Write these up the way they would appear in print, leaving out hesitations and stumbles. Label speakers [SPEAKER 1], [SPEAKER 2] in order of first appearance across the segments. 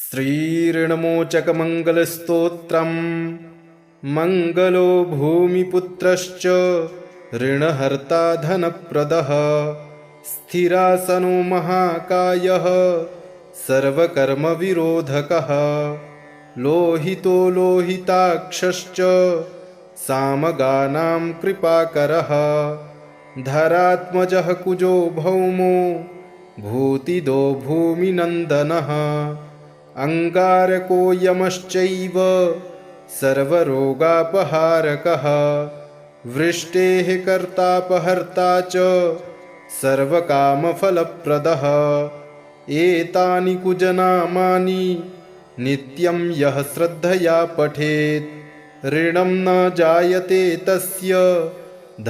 [SPEAKER 1] श्रीऋणमोचकमङ्गलस्तोत्रम् मङ्गलो भूमिपुत्रश्च ऋणहर्ता धनप्रदः स्थिरासनो महाकायः सर्वकर्मविरोधकः लोहितो लोहिताक्षश्च सामगानां कृपाकरः धरात्मजः कुजो भौमो भूतिदो भूमिनन्दनः अंगारको यमश्चैव सर्वरोगापहारकः वृष्टेः कर्तापहर्ता च सर्वकामफलप्रदः एतानि कुजनामानि नित्यं यः श्रद्धया पठेत् ऋणं न जायते तस्य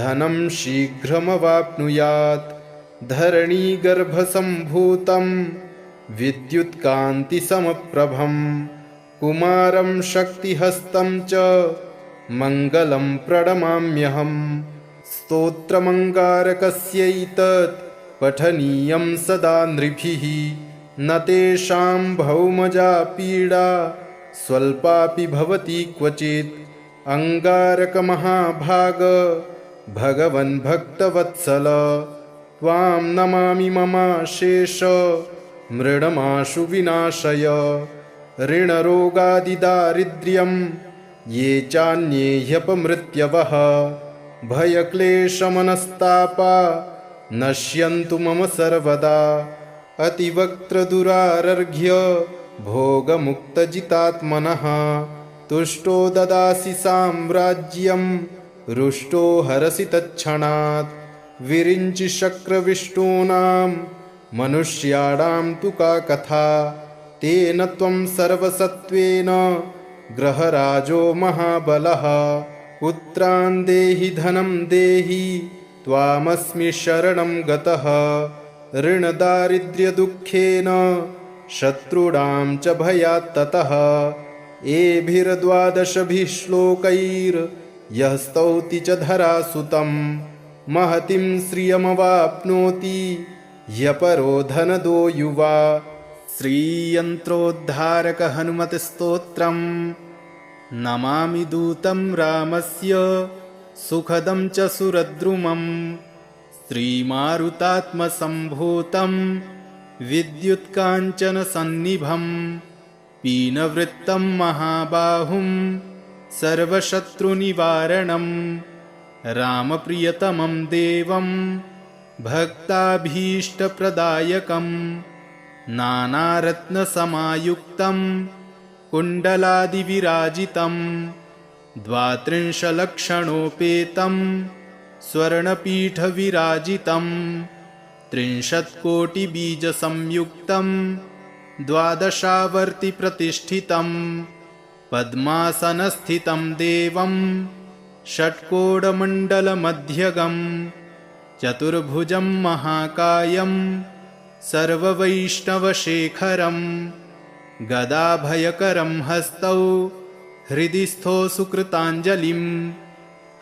[SPEAKER 1] धनं शीघ्रमवाप्नुयात् धरणीगर्भसम्भूतं विद्युत्कान्तिसमप्रभं कुमारं शक्तिहस्तं च मङ्गलं प्रणमाम्यहम् स्तोत्रमङ्गारकस्यैतत् पठनीयं सदा नृभिः न तेषां भौमजा पीडा स्वल्पापि भवति क्वचित् अंगारकमहाभाग भगवन् भक्तवत्सल त्वां नमामि ममाशेष मृडमाशु विनाशय ऋणरोगादिदारिद्र्यं ये चान्ये ह्यपमृत्यवः भयक्लेशमनस्तापा नश्यन्तु मम सर्वदा अतिवक्त्रदुरारर्घ्य भोगमुक्तजितात्मनः तुष्टो ददासि साम्राज्यं रुष्टो हरसि तत्क्षणात् विरिञ्चि शक्रविष्टूनां मनुष्याणां तु का कथा तेन त्वं सर्वसत्त्वेन ग्रहराजो महाबलः पुत्रान् देहि धनं देहि त्वामस्मि शरणं गतः ऋणदारिद्र्यदुःखेन शत्रूणां च भयात् ततः एभिर्द्वादशभिः श्लोकैर्यः स्तौति च धरासुतं महतीं श्रियमवाप्नोति ह्यपरो धनदो युवा श्रीयन्त्रोद्धारक हनुमत्स्तोत्रम् नमामि दूतं रामस्य सुखदं च सुरद्रुमं श्रीमारुतात्मसम्भूतं विद्युत्काञ्चनसन्निभं पीनवृत्तं महाबाहुं सर्वशत्रुनिवारणं रामप्रियतमं देवं भक्ताभीष्टप्रदायकं नानारत्नसमायुक्तं कुण्डलादिविराजितं द्वात्रिंशलक्षणोपेतं स्वर्णपीठविराजितं 30,000,000,बीजसंयुक्तं द्वादशावर्तिप्रतिष्ठितं पद्मासनस्थितं देवं षट्कोणमण्डलमध्यगं चतुर्भुजं महाकायं सर्ववैष्णवशेखरं गदाभयकरं हस्तौ हृदि स्थो सुकृताञ्जलिं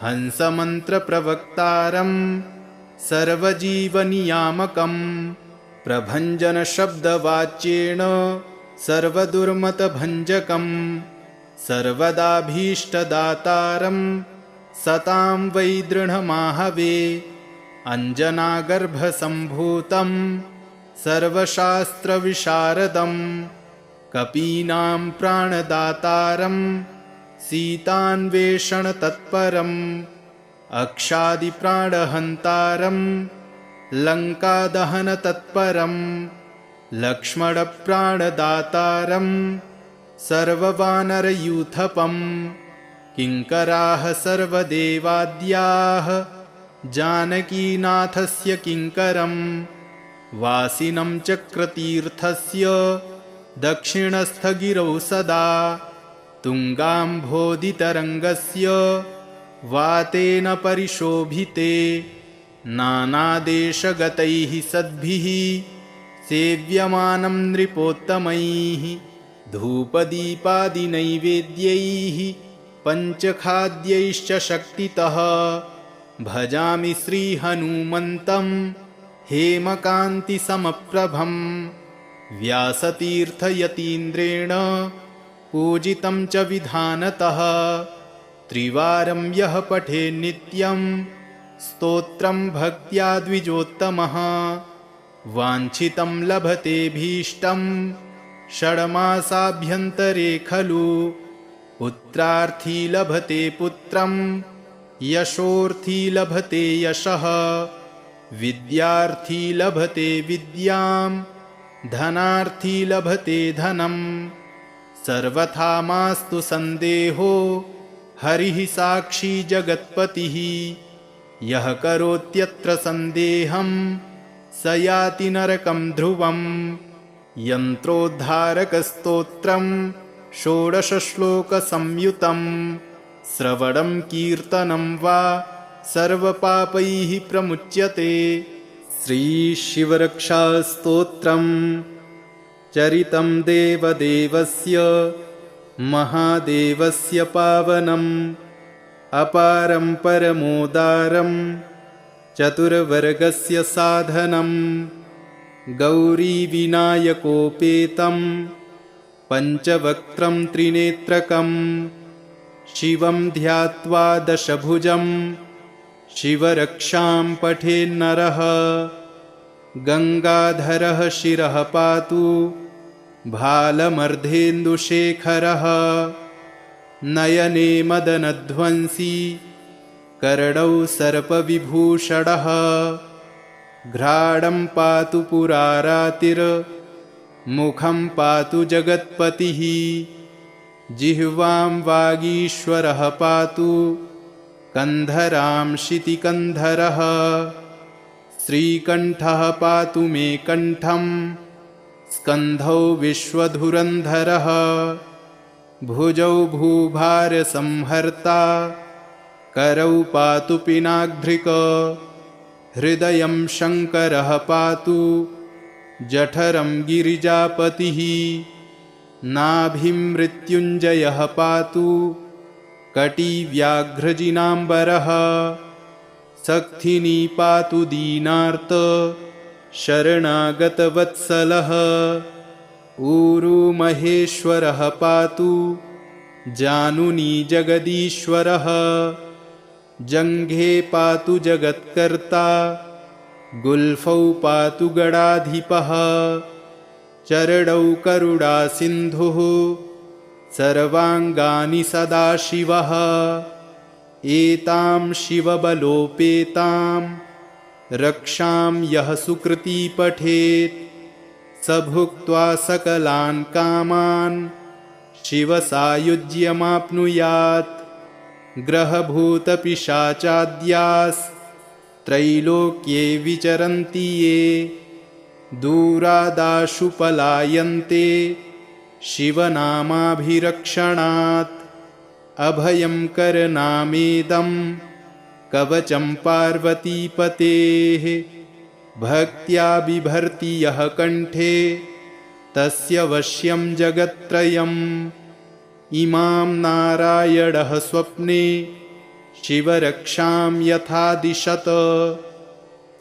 [SPEAKER 1] हंसमन्त्रप्रवक्तारं सर्वजीवनियामकं प्रभञ्जनशब्दवाच्येन सर्वदुर्मतभञ्जकं सर्वदाभीष्टदातारं सतां वै दृढमाहवे अञ्जनागर्भसम्भूतं सर्वशास्त्रविशारदं कपीनां प्राणदातारं सीतान्वेषणतत्परम् अक्षादिप्राणहन्तारं लङ्कादहनतत्परं लक्ष्मणप्राणदातारं सर्ववानरयूथपं किङ्कराः सर्वदेवाद्याः जानकीनाथस्य किङ्करं वासिनं चक्रतीर्थस्य दक्षिणस्थगिरौ सदा तुङ्गाम्भोधितरङ्गस्य वातेन परिशोभिते नानादेशगतैः सद्भिः सेव्यमानं नृपोत्तमैः धूपदीपादिनैवेद्यैः पञ्चखाद्यैश्च शक्तितः भजामि श्रीहनुमन्तं हेमकान्तिसमप्रभं व्यासतीर्थयतीन्द्रेण पूजितं च विधानतः। त्रिवारं यः पठे नित्यं स्तोत्रं भक्त्या द्विजोत्तमः। वाञ्छितं लभतेऽभीष्टं षड्मासाभ्यन्तरे खलु। पुत्रार्थी लभते पुत्रं यशोर्थी लभते यशः। विद्यार्थी लभते विद्यां धनार्थी लभते धनम्। सर्वथा मास्तु सन्देहो हरिः साक्षी जगत्पतिः। यः करोत्यत्र सन्देहं स याति नरकं ध्रुवम्। यन्त्रोद्धारकस्तोत्रं षोडशश्लोकसंयुतं श्रवणं कीर्तनं वा सर्वपापैः प्रमुच्यते। श्रीशिवरक्षास्तोत्रम् चरितं देवदेवस्य महादेवस्य पावनम् अपारं परमोदारं चतुर्वर्गस्य साधनम्। गौरीविनायकोपेतं पञ्चवक्त्रं त्रिनेत्रकं शिवं ध्यात्वा दशभुजं शिवरक्षां पठेन्नरः। गङ्गाधरः शिरः पातु भालमर्धेन्दुशेखरः। नयने मदनध्वंसी कर्णौ सर्पविभूषणः। घ्राणं पातु पुरारातिर्मुखं पातु जगत्पतिः। जिह्वां वागीश्वरः पातु कन्धरां शितिकन्धरः। श्रीकण्ठः पातु मे कण्ठं स्कन्धौ विश्वधुरन्धरः। भुजौ भूभारसंहर्ता करौ पातु पिनाग्ध्रिक। हृदयं शङ्करः पातु जठरं गिरिजापतिः। नाभिं मृत्युञ्जयः पातु कटिव्याघ्रजिनाम्बरः। सक्थिनी पातु दीनार्त शरणागतवत्सलः। ऊरू महेश्वरः पातु जानुनी जगदीश्वरः। जङ्घे पातु जगत्कर्ता गुल्फौ पातु गणाधिपः। चरणौ करुणासिन्धुः सर्वाङ्गानि सदाशिवः। एतां शिवबलोपेतां रक्षां यः सुकृती पठेत् स भुक्त्वा सकलान् कामान् शिवसायुज्यमाप्नुयात्। ग्रहभूतपिशाचाद्यास्त्रैलोक्ये विचरन्ति ये दूरादाशु पलायन्ते शिवनामाभिरक्षणात्। अभयं करनामेदं कवचं पार्वतीपतेः। भक्त्या बिभर्ति यः कण्ठे तस्य वश्यं जगत्त्रयम्। इमां नारायणः स्वप्ने शिवरक्षां यथा दिशत।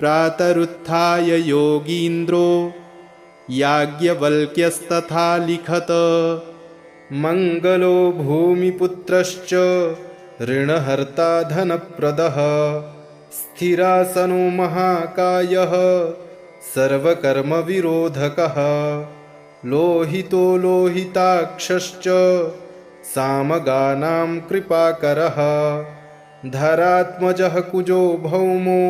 [SPEAKER 1] प्रातरुत्थाय योगीन्द्रो याज्ञवल्क्यस्तथा लिखत। मङ्गलो भूमिपुत्रश्च ऋणहर्ता धनप्रदः। स्थिरासनो महाकायः सर्वकर्मविरोधकः। लोहितो लोहिताक्षश्च सामगानां कृपाकरः। धरात्मजः कुजो भौमो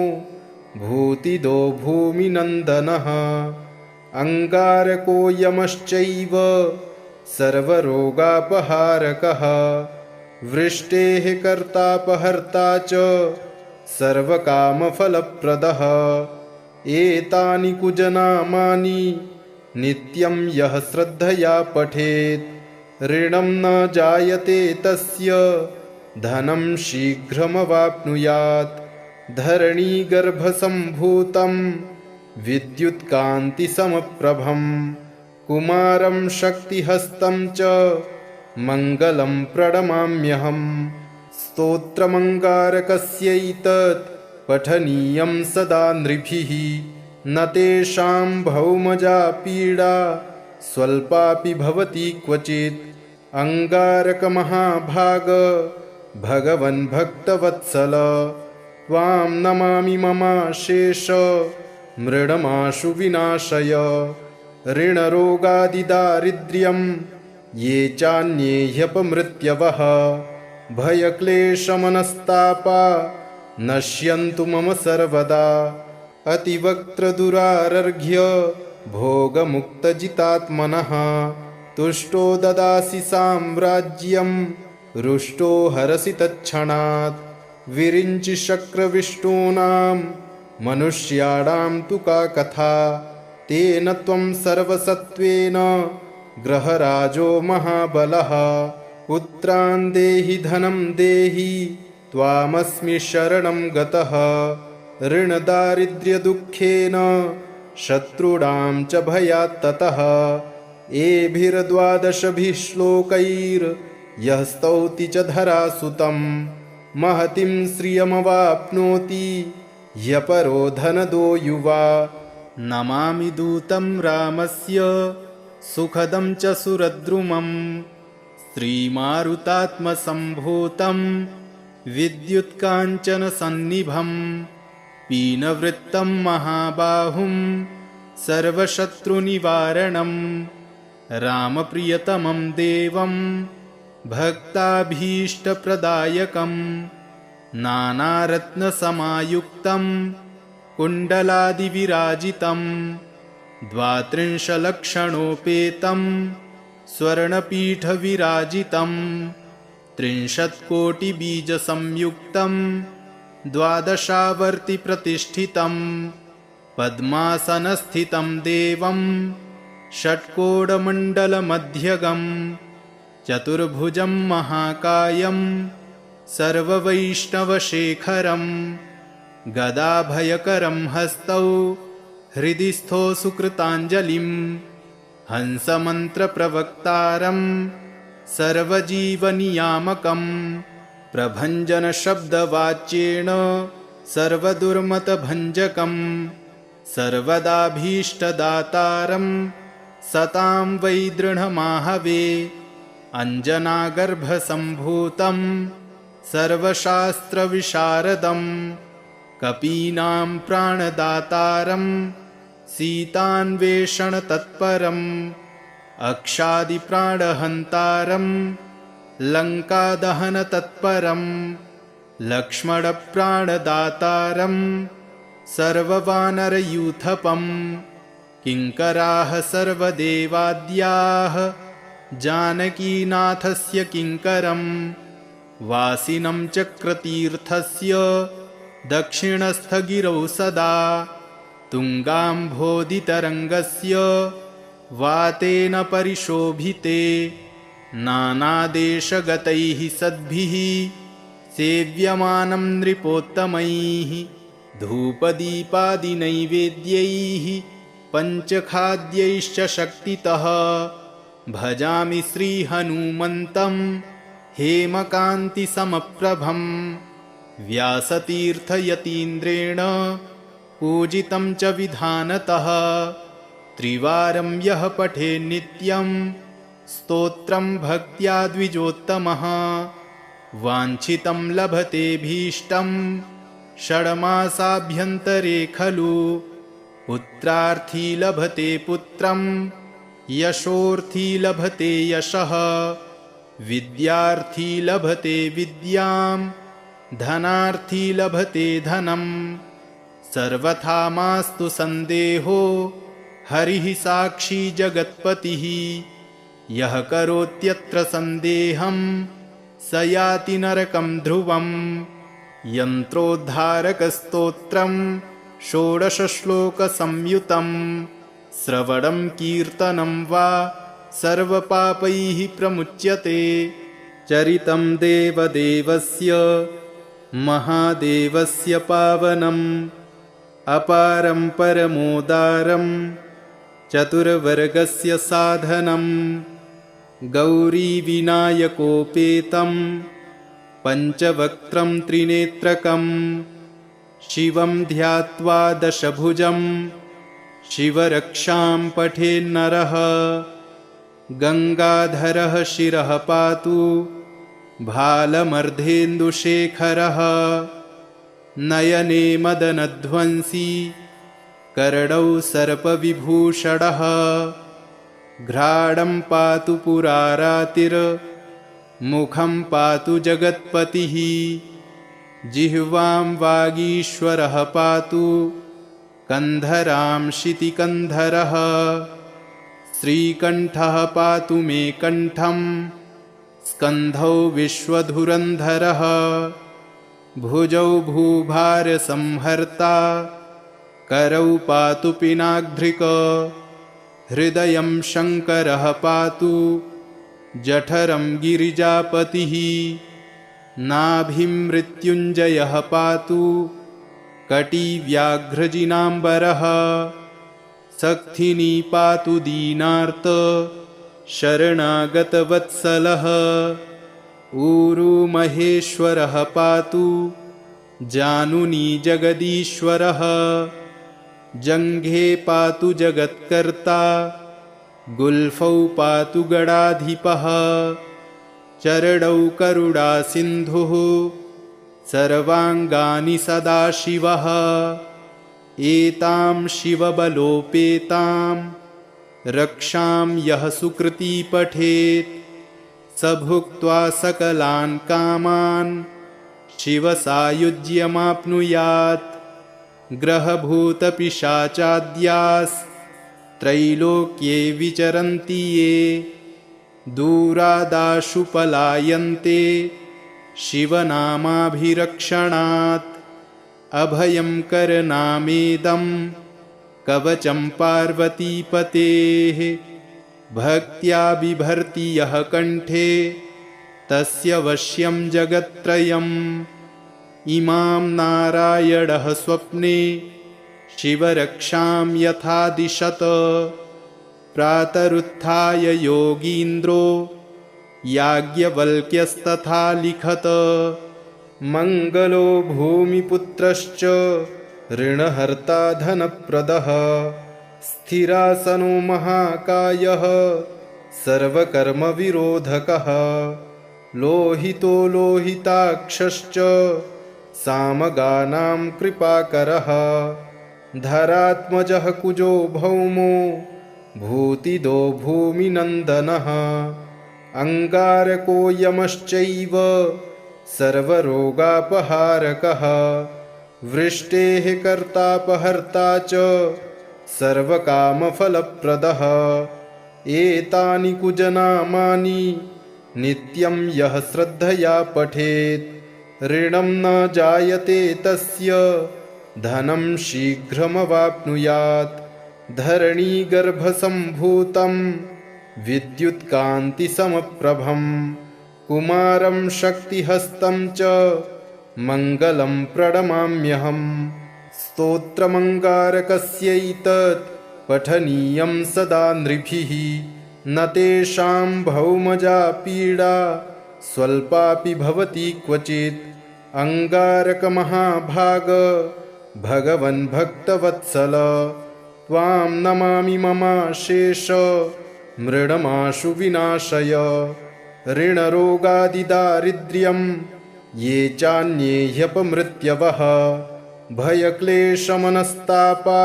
[SPEAKER 1] भूतिदो भूमिनन्दनः। अङ्गारको यमश्चैव सर्वरोगापहारकः। वृष्टेः कर्तापहर्ता च सर्वकामफलप्रदः। एतानि कुजनामानि नित्यं यः श्रद्धया पठेत् ऋणं न जायते तस्य धनं शीघ्रमवाप्नुयात्। धरणीगर्भसम्भूतं विद्युत्कान्तिसमप्रभं कुमारं शक्तिहस्तं च मङ्गलं प्रणमाम्यहम्। स्तोत्रमङ्गारकस्यैतत् पठनीयं सदा नृभिः। न तेषां भौमजा पीडा स्वल्पापि भवति क्वचित्। अंगारकमहाभाग भगवन् भक्तवत्सल, त्वां नमामि ममाशेष मृडमाशु विनाशय। ऋणरोगादिदारिद्र्यं ये चान्ये ह्यपमृत्यवः, भयक्लेशमनस्तापा नश्यन्तु मम सर्वदा। अतिवक्त्रदुरारर्घ्य भोगमुक्तजितात्मनः, तुष्टो ददासि साम्राज्यं रुष्टो हरसि तत्क्षणात्। विरिञ्चि शक्रविष्टूनां मनुष्याणां तु का कथा, तेन त्वं सर्वसत्त्वेन ग्रहराजो महाबलः। पुत्रान् देहि धनं देहि त्वामस्मि शरणं गतः, ऋणदारिद्र्यदुःखेन शत्रूणां च भयात् ततः। एभिर्द्वादशभिः श्लोकैर्यः स्तौति च धरासुतं, महतीं श्रियमवाप्नोति ह्यपरो धनदो युवा। नमामि दूतं रामस्य सुखदं च सुरद्रुमं, श्रीमारुतात्मसम्भूतं विद्युत्काञ्चनसन्निभं। पीनवृत्तं महाबाहुं सर्वशत्रुनिवारणं, रामप्रियतमं देवं भक्ताभीष्टप्रदायकं। नानारत्नसमायुक्तं कुण्डलादिविराजितं, 32 स्वर्णपीठविराजितं। 30 द्वादशावर्तिप्रतिष्ठितं, पद्मासनस्थितं देवं षट्कोणमण्डलमध्यगं। चतुर्भुजं महाकायं सर्ववैष्णवशेखरं, गदाभयकरं हस्तौ हृदि स्थो सुकृताञ्जलिं। हंसमन्त्रप्रवक्तारं सर्वजीवनियामकं, प्रभञ्जनशब्दवाच्येन सर्वदुर्मतभञ्जकं। सर्वदाभीष्टदातारं सतां वै दृढमाहवे, अञ्जनागर्भसम्भूतं सर्वशास्त्रविशारदं। कपीनां प्राणदातारं सीतान्वेषणतत्परं, अक्षादिप्राणहन्तारं लङ्कादहनतत्परं। लक्ष्मणप्राणदातारं सर्ववानरयूथपं, किङ्कराः सर्वदेवाद्याः जानकीनाथस्य किङ्करं। वासिनं चक्रतीर्थस्य दक्षिणस्थगिरौ सदा, तुङ्गाम्भोधितरङ्गस्य वातेन परिशोभिते। नानादेशगतैः सद्भिः सेव्यमानं नृपोत्तमैः, धूपदीपादिनैवेद्यैः पञ्चखाद्यैश्च शक्तितः। भजामि श्रीहनुमन्तं हेमकान्तिसमप्रभं, व्यासतीर्थयतीन्द्रेण पूजितं च विधानतः। त्रिवारं यः पठे नित्यं स्तोत्रं भक्त्या द्विजोत्तमः, वाञ्छितं लभतेऽभीष्टं षड्मासाभ्यन्तरे खलु। पुत्रार्थी लभते पुत्रं, यशोर्थी लभते यशः, विद्यार्थी लभते विद्यां, धनार्थी लभते धनम्। सर्वथा मास्तु सन्देहो हरिः साक्षी जगत्पतिः, यः करोत्यत्र सन्देहं स याति नरकं ध्रुवम्। यन्त्रोद्धारकस्तोत्रं 16 श्लोकसंयुतं, श्रवणं कीर्तनं वा सर्वपापैः प्रमुच्यते। चरितं देवदेवस्य महादेवस्य पावनम्, अपारं परमोदारं चतुर्वर्गस्य साधनं। गौरीविनायकोपेतं पञ्चवक्त्रं त्रिनेत्रकं, शिवं ध्यात्वा दशभुजं शिवरक्षां पठेन्नरः गङ्गाधरः शिरः पातु भालमर्धेन्दुशेखरः नयने मदनध्वंसी कर्णौ सर्पविभूषणः घ्राणं पातु पुरारातिर्मुखं पातु जगत्पतिः जिह्वां वागीश्वरः पातु कन्धरां शितिकन्धरः श्रीकण्ठः पातु मे कण्ठं स्कन्धौ विश्वधुरन्धरः भुजौ भूभारसंहर्ता करौ पातु पिनाग्ध्रिक हृदयं शङ्करः पातु जठरं गिरिजापतिः नाभिं मृत्युञ्जयः पातु कटिव्याघ्रजिनाम्बरः सक्थिनी पातु दीनार्त शरणागतवत्सलः ऊरू महेश्वरः पातु जानुनी जगदीश्वरः जङ्घे पातु जगत्कर्ता गुल्फौ पातु गणाधिपः चरणौ करुणासिन्धुः सर्वाङ्गानि सदाशिवः एतां शिवबलोपेतां रक्षां यः सुकृती पठेत् स भुक्त्वा सकलान् कामान् शिवसायुज्यमाप्नुयात् ग्रहभूतपिशाचाद्यास्त्रैलोक्ये विचरन्ति ये दूरादाशु पलायन्ते शिवनामाभिरक्षणात् अभयं करनामेदं कवचं पार्वतीपतेः भक्त्या बिभर्ति यः कण्ठे तस्य वश्यं जगत्त्रयम् इमां नारायणः स्वप्ने शिवरक्षां यथा दिशत प्रातरुत्थाय योगीन्द्रो याज्ञवल्क्यस्तथा लिखत मङ्गलो भूमिपुत्रश्च ऋणहर्ता धनप्रदः स्थिरासनो महाकायः सर्वकर्मविरोधकः लोहितो लोहिताक्षश्च सामगानां कृपाकरः धरात्मजः कुजो भौमो भूतिदो भूमिनन्दनः अङ्गारको यमश्चैव सर्वरोगापहारकः वृष्टेः कर्तापहर्ता च सर्वकामफलप्रदः एतानि कुजनामानि नित्यं यः श्रद्धया पठेत् ऋणं न जायते तस्य धनं शीघ्रमवाप्नुयात् धरणीगर्भसम्भूतं विद्युत्कान्तिसमप्रभं कुमारं शक्तिहस्तं च मङ्गलं प्रणमाम्यहम् स्तोत्रमङ्गारकस्यैतत् पठनीयं सदा नृभिः न तेषां भौमजा पीडा स्वल्पापि भवति क्वचित् अङ्गारकमहाभाग भगवन् भक्तवत्सल त्वां नमामि ममाशेष मृडमाशु विनाशय ऋणरोगादिदारिद्र्यं ये चान्ये ह्यपमृत्यवः भयक्लेशमनस्तापा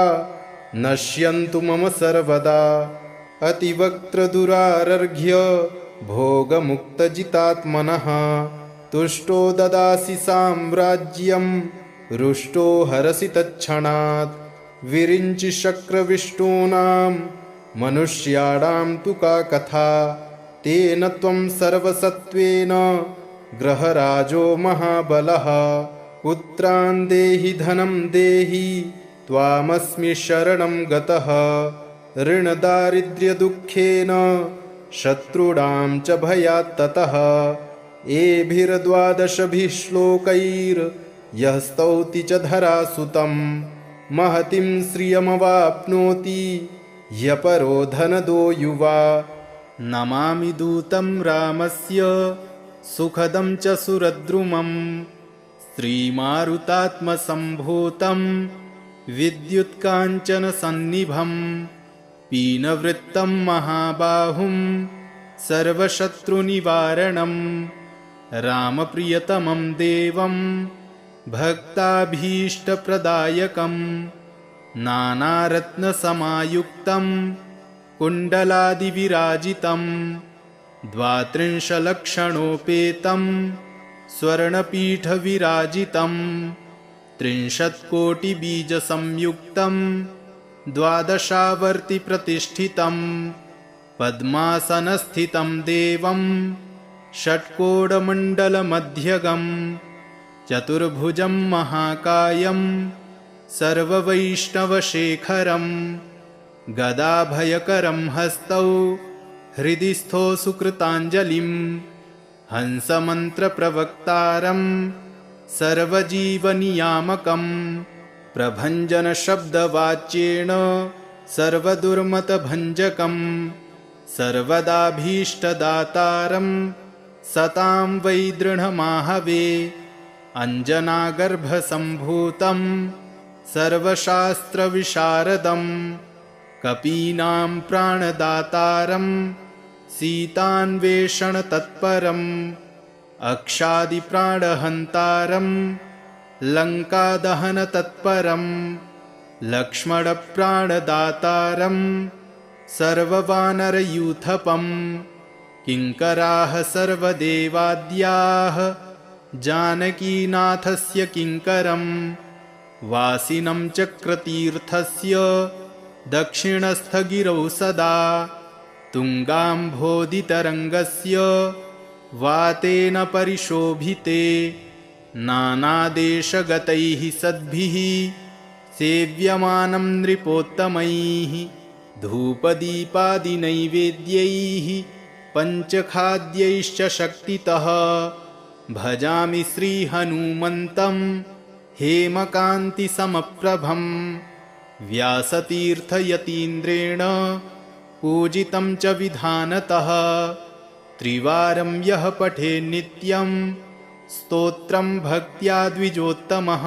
[SPEAKER 1] नश्यन्तु मम सर्वदा अतिवक्त्रदुरारर्घ्य भोगमुक्तजितात्मनः तुष्टो ददासि साम्राज्यं रुष्टो हरसि तत्क्षणात् विरिञ्चि शक्रविष्टूनां मनुष्याणां तु का कथा तेन त्वं सर्वसत्त्वेन ग्रहराजो महाबलः पुत्रान् देहि धनं देहि त्वामस्मि शरणं गतः ऋणदारिद्र्यदुःखेन शत्रूणां च भयात् ततः एभिर्द्वादशभिः श्लोकैर्यः स्तौति च धरासुतं महतीं श्रियमवाप्नोति ह्यपरो धनदो युवा नमामि दूतं रामस्य सुखदं च सुरद्रुमं श्रीमारुतात्मसम्भूतं विद्युत्काञ्चनसन्निभं पीनवृत्तं महाबाहुं सर्वशत्रुनिवारणं रामप्रियतमं देवं भक्ताभीष्टप्रदायकं नानारत्नसमायुक्तं कुण्डलादिविराजितं 32 स्वर्णपीठविराजितं 30 कोटिबीजसंयुक्तं 12 पद्मासनस्थितं देवं षट्कोडमण्डलमध्यगं चतुर्भुजं महाकायं सर्ववैष्णवशेखरं गदाभयकरं हस्तौ हृदि स्थो सुकृताञ्जलिं हंसमन्त्रप्रवक्तारं सर्वजीवनियामकं प्रभञ्जनशब्दवाच्येन सर्वदुर्मतभञ्जकं सर्वदाभीष्टदातारं सतां वै दृढमाहवे अञ्जनागर्भसम्भूतं सर्वशास्त्रविशारदं कपीनां प्राणदातारं सीतान्वेषणतत्परम् अक्षादिप्राणहन्तारं लङ्कादहनतत्परं लक्ष्मणप्राणदातारं सर्ववानरयूथपं किङ्कराः सर्वदेवाद्याः जानकीनाथस्य किङ्करं वासिनं चक्रतीर्थस्य दक्षिणस्थगिरौ सदा तुङ्गाम्भोदितरङ्गस्य वातेन परिशोभिते नानादेशगतैः सद्भिः सेव्यमानं नृपोत्तमैः धूपदीपादिनैवेद्यैः पञ्चखाद्यैश्च शक्तितः भजामि श्रीहनुमन्तं हेमकान्तिसमप्रभं व्यासतीर्थयतीन्द्रेण पूजितं च विधानतः त्रिवारं यः पठेत् नित्यं स्तोत्रं भक्त्या द्विजोत्तमः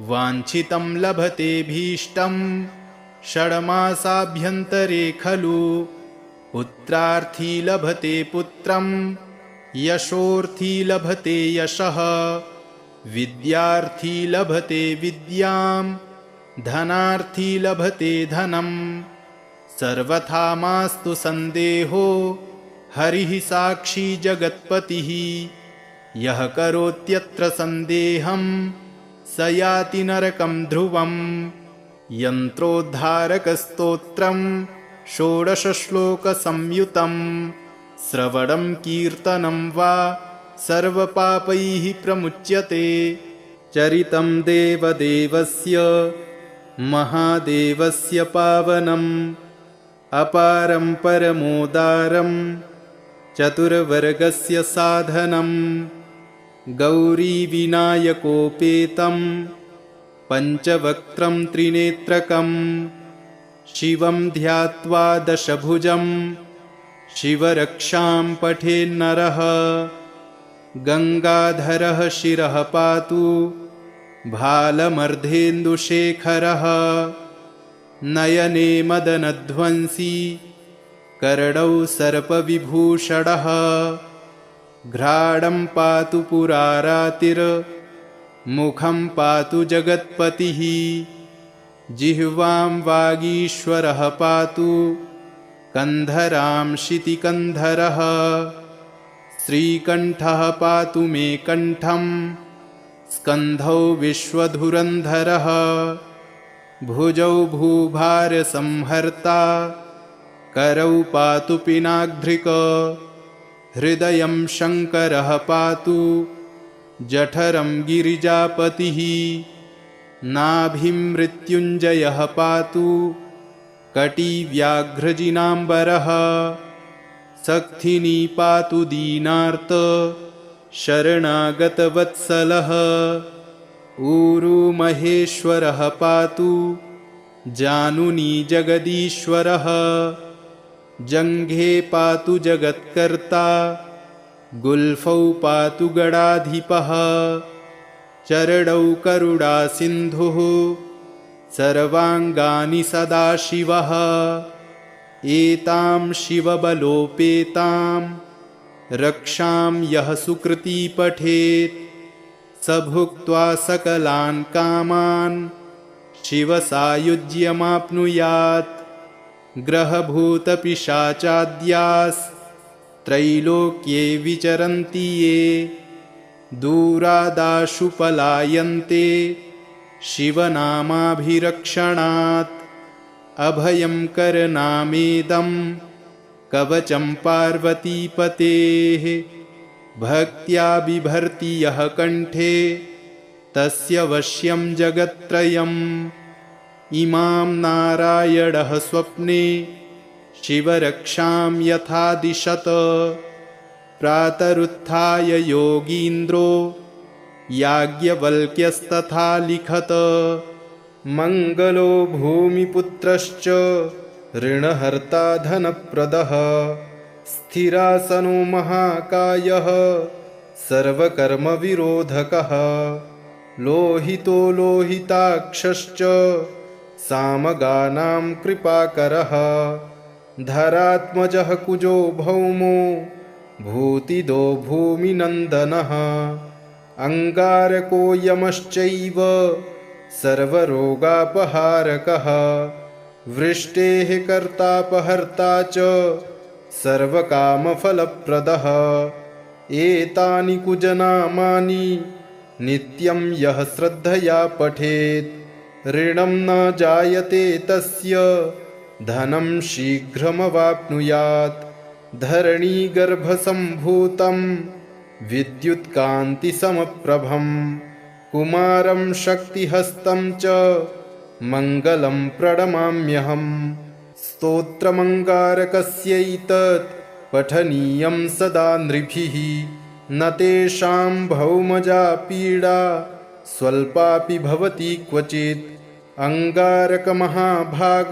[SPEAKER 1] वाञ्छितं लभतेऽभीष्टं षड्मासाभ्यन्तरे खलु पुत्रार्थी लभते पुत्रं यशोर्थी लभते यशः विद्यार्थी लभते विद्यां धनार्थी लभते धनम् सर्वथा मास्तु सन्देहो हरिः साक्षी जगत्पतिः यः करोत्यत्र सन्देहं स याति नरकं ध्रुवम् यन्त्रोद्धारकस्तोत्रं 16 श्लोकसंयुतं श्रवणं कीर्तनं वा सर्वपापैः प्रमुच्यते चरितं देवदेवस्य महादेवस्य पावनम् अपारं परमोदारं चतुर्वर्गस्य साधनं गौरीविनायकोपेतं पञ्चवक्त्रं त्रिनेत्रकं शिवं ध्यात्वा दशभुजं शिवरक्षां पठेन्नरः गङ्गाधरः शिरः पातु भालमर्धेन्दुशेखरः नयने मदनध्वंसी कर्णौ सर्पविभूषणः घ्राणं पातु पुरारातिर्मुखं पातु जगत्पतिः जिह्वां वागीश्वरः पातु कन्धरां शितिकन्धरः श्रीकण्ठः पातु मे कण्ठं स्कन्धौ विश्वधुरन्धरः भुजौ भूभारसंहर्ता करौ पातु पिनाग्ध्रिक हृदयं शङ्करः पातु जठरं गिरिजापतिः नाभिं मृत्युञ्जयः पातु कटिव्याघ्रजिनाम्बरः सक्थिनी पातु दीनार्त शरणागतवत्सलः ऊरू महेश्वरः पातु जानुनी जगदीश्वरः जङ्घे पातु जगत्कर्ता गुल्फौ पातु गणाधिपः चरणौ करुणासिन्धुः सर्वाङ्गानि सदाशिवः एतां शिवबलोपेतां रक्षां यः सुकृती पठेत् स भुक्त्वा सकलान् कामान् शिवसायुज्यमाप्नुयात् ग्रहभूतपिशाचाद्यास्त्रैलोक्ये विचरन्ति ये दूरादाशु पलायन्ते शिवनामाभिरक्षणात् अभयं करनामेदं कवचं पार्वतीपतेः भक्त्या बिभर्ति यः कण्ठे तस्य वश्यं जगत्त्रयम् इमां नारायणः स्वप्ने शिवरक्षां यथा दिशत प्रातरुत्थाय योगीन्द्रो याज्ञवल्क्यस्तथा लिखत मङ्गलो भूमिपुत्रश्च ऋणहर्ता धनप्रदः स्थिरासनो महाकायः सर्वकर्मविरोधकः लोहितो लोहिताक्षश्च सामगानां कृपाकरः धरात्मजः कुजो भौमो भूतिदो भूमिनन्दनः अङ्गारको यमश्चैव सर्वरोगापहारकः वृष्टेः कर्तापहर्ता च सर्वकामफलप्रदः एतानि कुजनामानि नित्यं यः श्रद्धया पठेत् ऋणं न जायते तस्य धनं शीघ्रमवाप्नुयात् धरणीगर्भसम्भूतं विद्युत्कान्तिसमप्रभं कुमारं शक्तिहस्तं च मङ्गलं प्रणमाम्यहम् स्तोत्रमङ्गारकस्यैतत् पठनीयं सदा नृभिः न तेषां भौमजा पीडा स्वल्पापि भवति क्वचित् अङ्गारकमहाभाग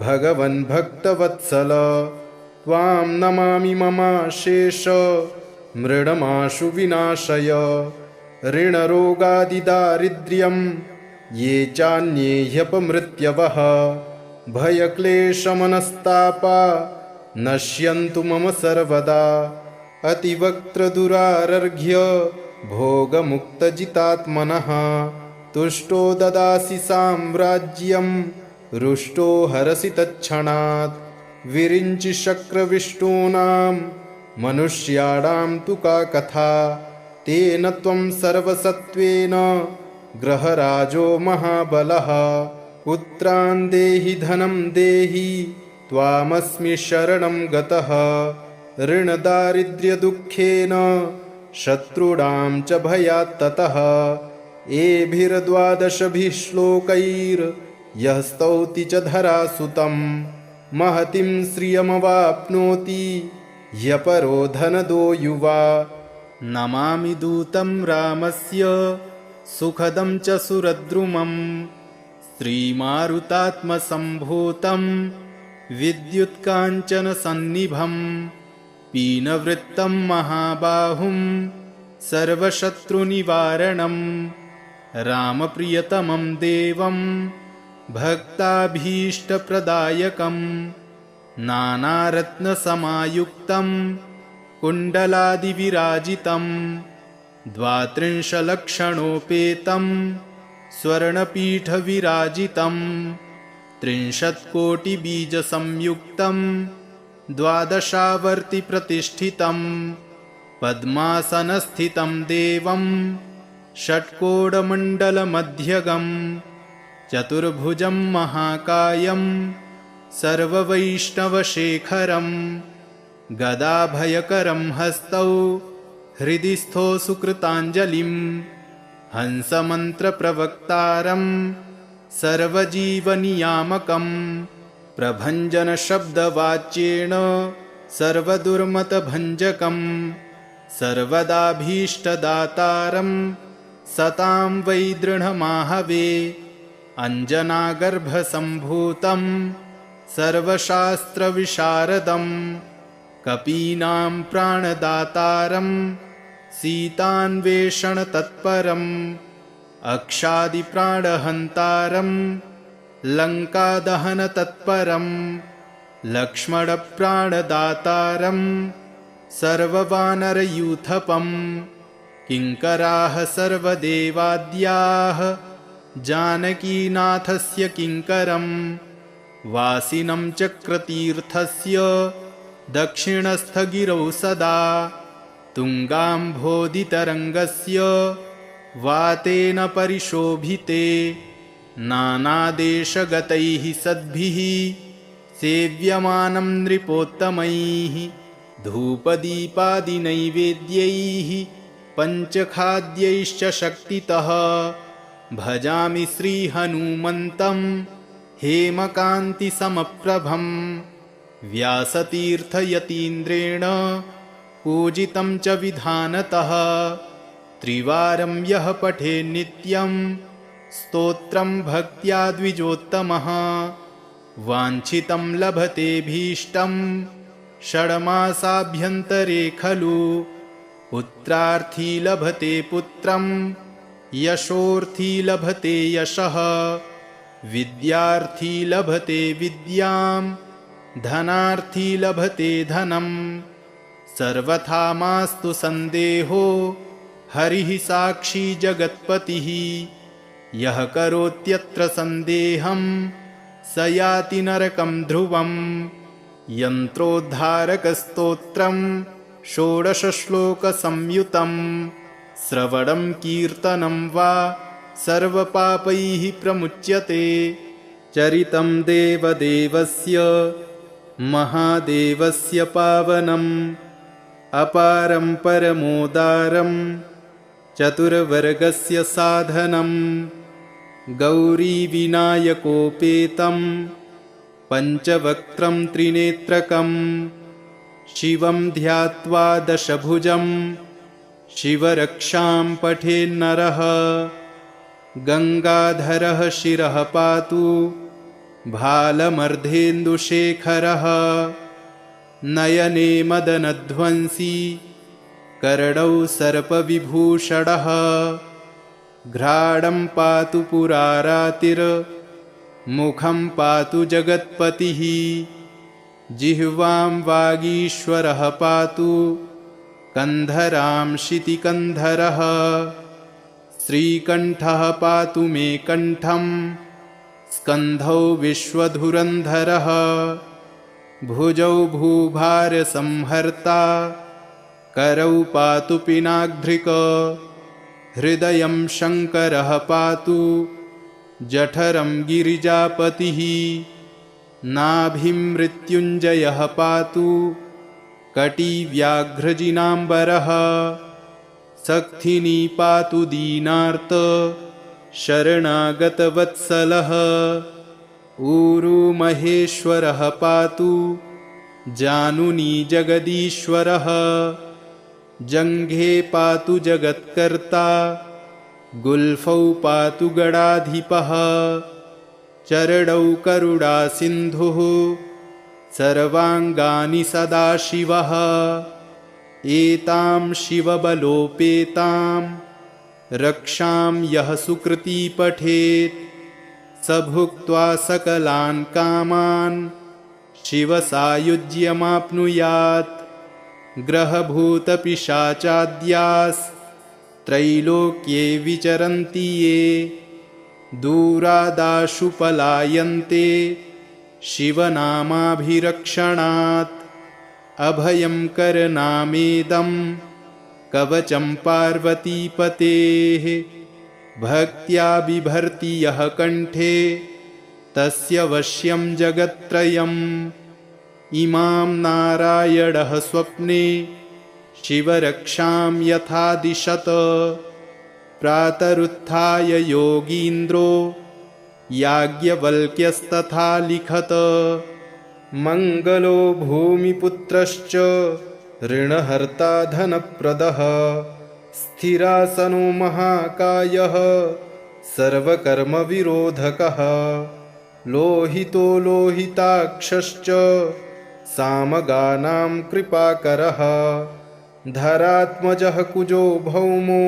[SPEAKER 1] भगवन् भक्तवत्सल त्वां नमामि ममाशेष मृडमाशु विनाशय ऋणरोगादिदारिद्र्यं ये चान्ये ह्यपमृत्यवः भयक्लेशमनस्तापा नश्यन्तु मम सर्वदा अतिवक्त्रदुरारर्घ्य भोगमुक्तजितात्मनः तुष्टो ददासि साम्राज्यं रुष्टो हरसि तत्क्षणात् विरिञ्चि शक्रविष्टूनां मनुष्याणां तु का कथा तेन त्वं सर्वसत्त्वेन ग्रहराजो महाबलः पुत्रान् देहि धनं देहि त्वामस्मि शरणं गतः ऋणदारिद्र्यदुःखेन शत्रूणां च भयात् ततः एभिर्द्वादशभिः श्लोकैर्यः स्तौति च धरासुतं महतीं श्रियमवाप्नोति ह्यपरो धनदो युवा नमामि दूतं रामस्य सुखदं च सुरद्रुमं श्रीमारुतात्मसम्भूतं विद्युत्काञ्चनसन्निभं पीनवृत्तं महाबाहुं सर्वशत्रुनिवारणं रामप्रियतमं देवं भक्ताभीष्टप्रदायकं नानारत्नसमायुक्तं कुण्डलादिविराजितं 32 स्वर्णपीठविराजितं 30 द्वादशावर्तिप्रतिष्ठितं पद्मासनस्थितं देवं षट्कोणमण्डलमध्यगं चतुर्भुजं महाकायं सर्ववैष्णवशेखरं गदाभयकरं हस्तौ हृदि स्थो सुकृताञ्जलिं हंसमन्त्रप्रवक्तारं सर्वजीवनियामकं प्रभञ्जनशब्दवाच्येन सर्वदुर्मतभञ्जकं सर्वदाभीष्टदातारं सतां वै दृढमाहवे अञ्जनागर्भसम्भूतं सर्वशास्त्रविशारदं कपीनां प्राणदातारं सीतान्वेषणतत्परं अक्षादिप्राणहन्तारं लङ्कादहनतत्परं लक्ष्मणप्राणदातारं सर्ववानरयूथपं किङ्कराः सर्वदेवाद्याः जानकीनाथस्य किङ्करं वासिनं चक्रतीर्थस्य दक्षिणस्थगिरौ सदा तुङ्गाम्भोधितरङ्गस्य वातेन परिशोभिते नानादेशगतैः सद्भिः सेव्यमानं नृपोत्तमैः धूपदीपादिनैवेद्यैः पञ्चखाद्यैश्च शक्तितः भजामि श्रीहनुमन्तं हेमकान्तिसमप्रभं व्यासतीर्थयतीन्द्रेण पूजितं च विधानतः त्रिवारं यः पठेत् नित्यं स्तोत्रं भक्त्या द्विजोत्तमः वाञ्छितं लभतेऽभीष्टं षड्मासाभ्यन्तरे खलु पुत्रार्थी लभते पुत्रं यशोर्थी लभते यशः विद्यार्थी लभते विद्यां धनार्थी लभते धनम् सर्वथा मास्तु सन्देहो हरिः साक्षी जगत्पतिः यः करोत्यत्र सन्देहं स याति नरकं ध्रुवम् यन्त्रोद्धारकस्तोत्रं षोडशश्लोकसंयुतं श्रवणं कीर्तनं वा सर्वपापैः प्रमुच्यते चरितं देवदेवस्य महादेवस्य पावनम् अपारं परमोदारं चतुर्वर्गस्य साधनं गौरीविनायकोपेतं पञ्चवक्त्रं त्रिनेत्रकं शिवं ध्यात्वा दशभुजं शिवरक्षां पठेन्नरः गङ्गाधरः शिरः पातु भालमर्धेन्दुशेखरः नयने मदनध्वंसी कर्णौ सर्पविभूषणः घ्राणं पातु पुरारातिर्मुखं पातु जगत्पतिः जिह्वां वागीश्वरः पातु कन्धरां शितिकन्धरः श्रीकण्ठः पातु मे कण्ठं स्कन्धौ विश्वधुरन्धरः भुजौ भूभारसंहर्ता करौ पातु पिनाग्ध्रिक हृदयं शङ्करः पातु जठरं गिरिजापतिः नाभिं मृत्युञ्जयः पातु कटिव्याघ्रजिनाम्बरः सक्थिनी पातु दीनार्त शरणागतवत्सलः ऊरू महेश्वरः पातु जानुनी जगदीश्वरः जङ्घे पातु जगत्कर्ता गुल्फौ पातु गणाधिपः चरणौ करुणासिन्धुः सर्वाङ्गानि सदाशिवः एतां शिवबलोपेतां रक्षां यः सुकृती पठेत् स भुक्त्वा सकलान् कामान् शिवसायुज्यमाप्नुयात् ग्रहभूतपिशाचाद्यास्त्रैलोक्ये विचरन्ति ये दूरादाशु पलायन्ते शिवनामाभिरक्षणात् अभयं करनामेदं कवचं पार्वतीपतेः भक्त्या बिभर्ति यः कण्ठे तस्य वश्यं जगत्त्रयम् इमां नारायणः स्वप्ने शिवरक्षां यथा दिशत प्रातरुत्थाय योगीन्द्रो याज्ञवल्क्यस्तथा लिखत मङ्गलो भूमिपुत्रश्च ऋणहर्ता धनप्रदः स्थिरासनो महाकायः सर्वकर्मविरोधकः लोहितो लोहिताक्षश्च सामगानां कृपाकरः धरात्मजः कुजो भौमो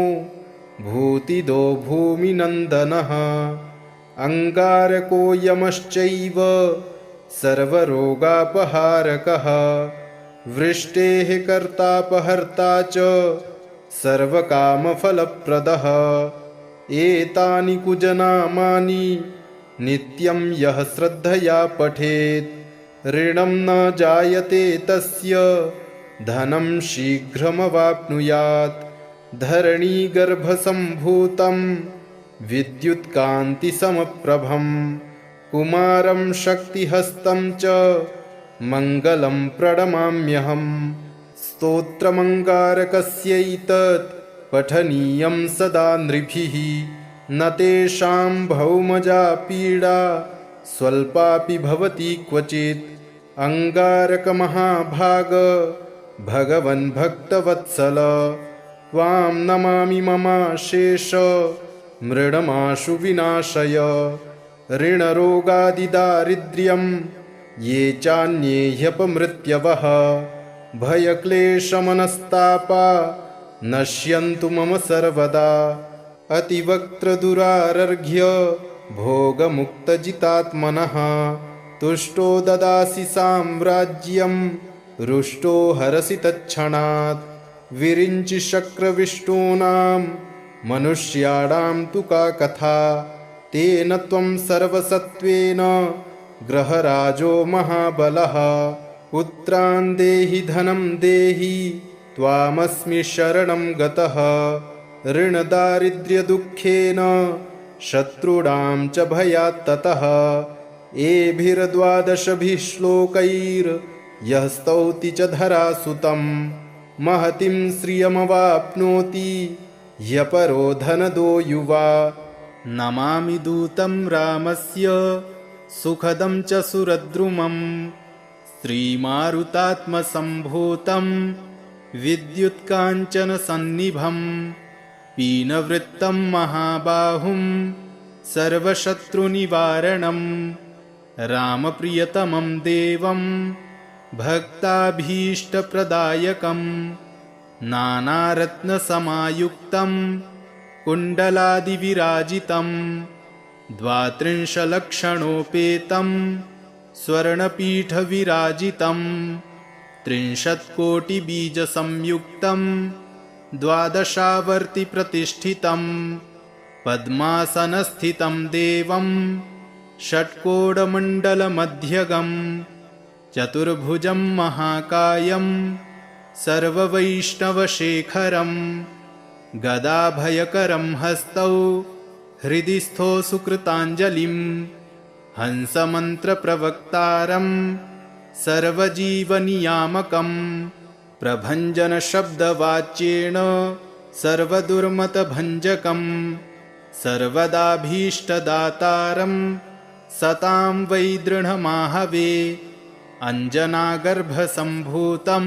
[SPEAKER 1] भूतिदो भूमिनन्दनः अङ्गारको यमश्चैव सर्वरोगापहारकः वृष्टेः कर्तापहर्ता च सर्वकामफलप्रदः एतानि कुजनामानि नित्यं यः श्रद्धया पठेत् ऋणं न जायते तस्य धनं शीघ्रमवाप्नुयात् धरणीगर्भसम्भूतं विद्युत्कान्तिसमप्रभं कुमारं शक्तिहस्तं च मङ्गलं प्रणमाम्यहम् स्तोत्रमङ्गारकस्यैतत् पठनीयं सदा नृभिः न तेषां भौमजा पीडा स्वल्पापि भवति क्वचित् अङ्गारकमहाभाग भगवन् भक्तवत्सल त्वां नमामि ममाशेष मृडमाशु विनाशय ऋणरोगादिदारिद्र्यं ये चान्ये ह्यपमृत्यवः भयक्लेशमनस्तापा नश्यन्तु मम सर्वदा अतिवक्त्रदुरारर्घ्य भोगमुक्तजितात्मनः तुष्टो ददासि साम्राज्यं रुष्टो हरसि तत्क्षणात् विरिञ्चि शक्रविष्टूनां मनुष्याणां तु का कथा तेन त्वं सर्वसत्त्वेन ग्रहराजो महाबलः पुत्रान् देहि धनं देहि त्वामस्मि शरणं गतः ऋणदारिद्र्यदुःखेन शत्रूणां च भयात् ततः एभिर्द्वादशभिः श्लोकैर्यः स्तौति च धरासुतं महतीं श्रियमवाप्नोति ह्यपरो धनदो युवा नमामि दूतं रामस्य सुखदं च सुरद्रुमं श्रीमारुतात्मसम्भूतं विद्युत्काञ्चनसन्निभं पीनवृत्तं महाबाहुं सर्वशत्रुनिवारणं रामप्रियतमं देवं भक्ताभीष्टप्रदायकं नानारत्नसमायुक्तं कुण्डलादिविराजितं 32 स्वर्णपीठविराजितं 30 द्वादशावर्तिप्रतिष्ठितं पद्मासनस्थितं देवं षट्कोडमण्डलमध्यगं चतुर्भुजं महाकायं सर्ववैष्णवशेखरं गदाभयकरं हस्तौ हृदि स्थो सुकृताञ्जलिं हंसमन्त्रप्रवक्तारं सर्वजीवनियामकं प्रभञ्जनशब्दवाच्येन सर्वदुर्मतभञ्जकं सर्वदाभीष्टदातारं सतां वै दृढमाहवे अञ्जनागर्भसम्भूतं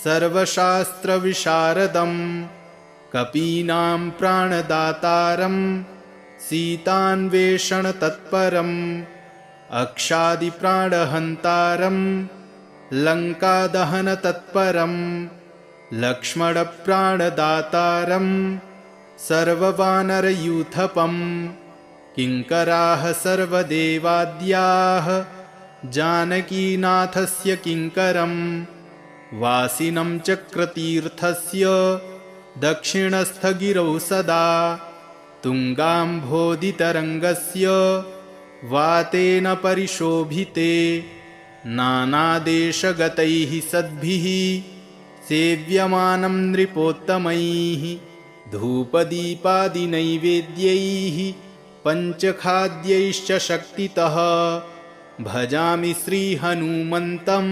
[SPEAKER 1] सर्वशास्त्रविशारदं कपीनां प्राणदातारं सीतान्वेषणतत्परम् अक्षादिप्राणहन्तारं लङ्कादहनतत्परं लक्ष्मणप्राणदातारं सर्ववानरयूथपं किङ्कराः सर्वदेवाद्याः जानकीनाथस्य किङ्करं वासिनं चक्रतीर्थस्य दक्षिणस्थगिरौ सदा तुङ्गाम्भोदितरङ्गस्य वातेन परिशोभिते नानादेशगतैः सद्भिः सेव्यमानं नृपोत्तमैः धूपदीपादिनैवेद्यैः पञ्चखाद्यैश्च शक्तितः भजामि श्रीहनुमन्तं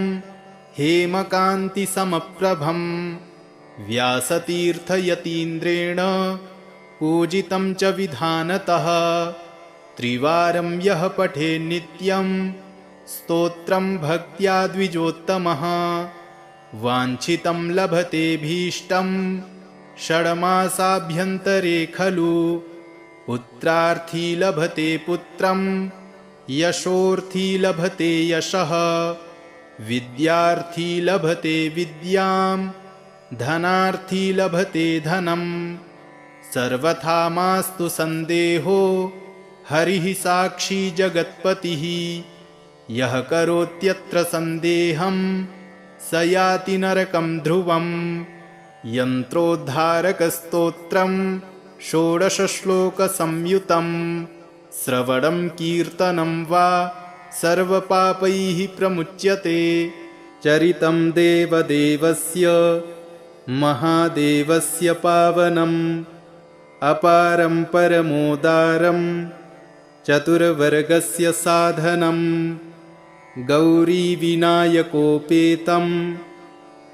[SPEAKER 1] हेमकान्तिसमप्रभं व्यासतीर्थयतीन्द्रेण पूजितं च विधानतः त्रिवारं यः पठे नित्यं स्तोत्रं भक्त्या द्विजोत्तमः वाञ्छितं लभते भीष्टं षड्मासाभ्यन्तरे खलु पुत्रार्थी लभते पुत्रं यशोर्थी लभते यशः विद्यार्थी लभते विद्यां धनार्थी लभते धनं सर्वथा मास्तु सन्देहो हरिः साक्षी जगत्पतिः। यः करोत्यत्र सन्देहं स याति नरकं ध्रुवम्। यन्त्रोद्धारकस्तोत्रं षोडशश्लोकसंयुतं। श्रवणं कीर्तनं वा सर्वपापैः प्रमुच्यते। चरितं देवदेवस्य महादेवस्य पावनम्। अपारं परमोदारं चतुर्वर्गस्य साधनम्। गौरीविनायकोपेतं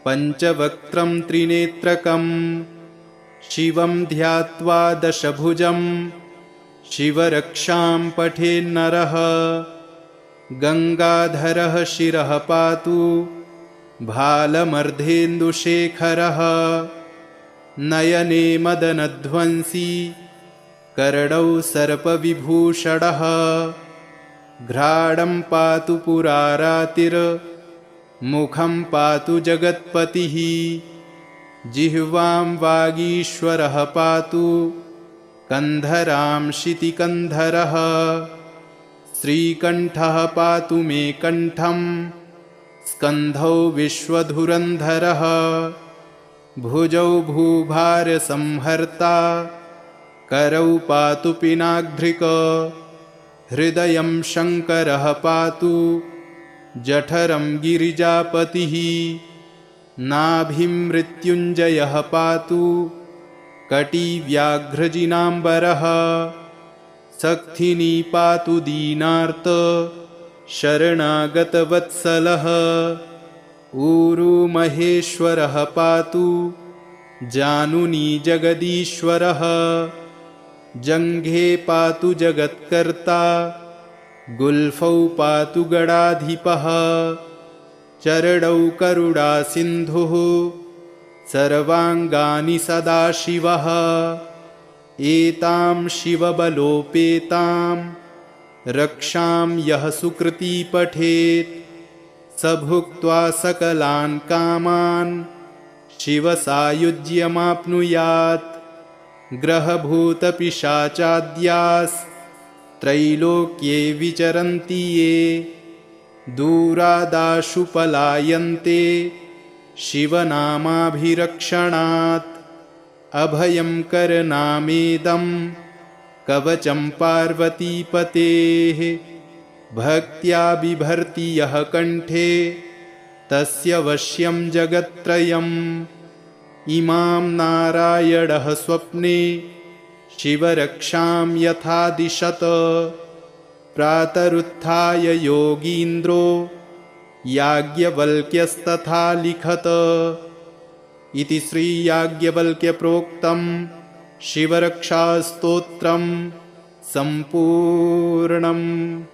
[SPEAKER 1] पञ्चवक्त्रं त्रिनेत्रकम्। शिवं ध्यात्वा दशभुजं शिवरक्षां पठेन्नरः। गङ्गाधरः शिरः पातु भालमर्धेन्दुशेखरः। नयने मदनध्वंसी कर्णौ सर्पविभूषणः। घ्राणं पातु पुरारातिर्मुखं पातु जगत्पतिः। जिह्वां वागीश्वरः पातु कन्धरां शितिकन्धरः। श्रीकण्ठः पातु मे कण्ठं स्कन्धौ विश्वधुरन्धरः। भुजौ भूभारसंहर्ता करौ पातु पिनाग्ध्रिक। हृदयं शङ्करः पातु जठरं गिरिजापतिः। नाभिं मृत्युञ्जयः पातु कटिव्याघ्रजिनाम्बरः। सक्थिनी पातु दीनार्त शरणागतवत्सलः। ऊरू महेश्वरः पातु जानुनी जगदीश्वरः। जङ्घे पातु जगत्कर्ता गुल्फौ पातु गणाधिपः। चरणौ करुणासिन्धुः सर्वाङ्गानि सदाशिवः। एतां शिवबलोपेतां रक्षां यः सुकृती पठेत् स भुक्त्वा सकलान् कामान् शिवसायुज्यमाप्नुयात्। ग्रहभूतपिशाचाद्यास्त्रैलोक्ये विचरन्ति ये दूरादाशु पलायन्ते शिवनामाभिरक्षणात्। अभयं करनामेदं कवचं पार्वतीपतेः। भक्त्या बिभर्ति यः कण्ठे तस्य वश्यं जगत्त्रयम्। इमां नारायणः स्वप्ने शिवरक्षां यथा दिशत। प्रातरुत्थाय योगीन्द्रो याज्ञवल्क्यस्तथा लिखत। इति श्रीयाज्ञवल्क्यप्रोक्तं शिवरक्षास्तोत्रं सम्पूर्णम्।